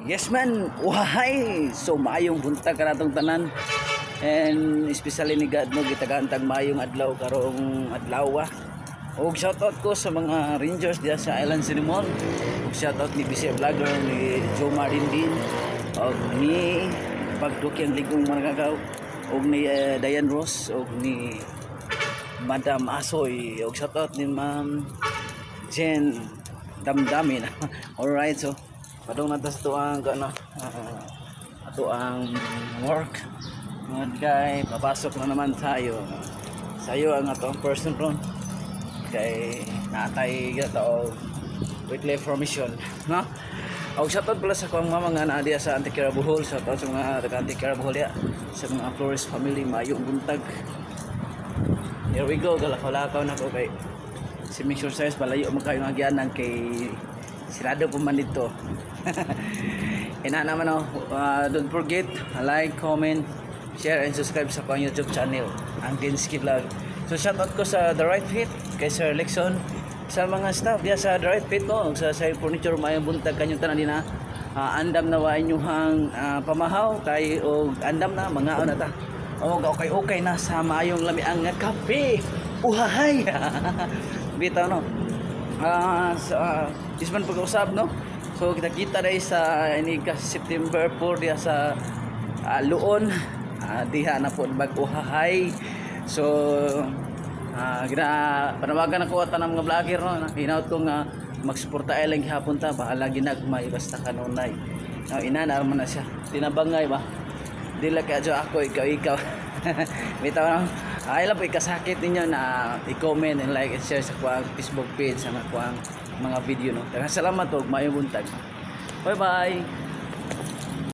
Yes man, wahay! So maayong buntag ka natong tanan. And especially ni God mo gitagantag maayong adlaw karong adlaw. Og shoutout ko sa mga rangers diya sa Island Cinnamon. Og shoutout ni BC Vlogger, ni Joe Marindin, og ni Pagduki ang Ligong Managaw, og ni Diane Ross, og ni Madam Asoy, og shoutout ni Ma'am Jen Damdamin. Alright, so padong natas to ang ato ang work. Mga guy, papasok na naman tayo. Sayo ang atong person ron. Kay natay gata o weekly formation, no? Og shoutout pala sa akong mama nga naa diya sa Antiquera Bohol. Shoutout sa mga taga Antiquera Bohol ya, sa mga Flores family, maayong buntag. Here we go, galakaw-lakaw na ko kay si Mixer Size palayo mo kayo nagyanan kay sirado po man dito. Ina naman don't forget like, comment, share and subscribe sa akong YouTube channel, ang Dinski Vlog. So shoutout ko sa The Right Fit, kay Sir Lexon, sa mga staff diya sa The Right Fit mo, sa Side Furniture, mayang buntag kanyang tanan din na andam na wa inyuhang pamahaw kay og andam na mga na ta. Og okay na sa maayong lamiang nga kape. Uhahay. Bitaw no. Isman pag-usab no. So kita dai sa ini ka September 4 diya sa Luon. Diha na po bag-uhahay. So panawagan ako at ng mga vlogger no, hinaut ko nga magsuporta ay lang gihapon ta, bahala ginagmay basta kanunay. Now inana man na siya, tinabangay ba, dila kaya jo ako ikaw bitaw no. Ay lang po ikasakit ninyo na i-comment and like and share sa kuang Facebook page sa kuang mga video no. Salamat og maayong buntag. Bye bye.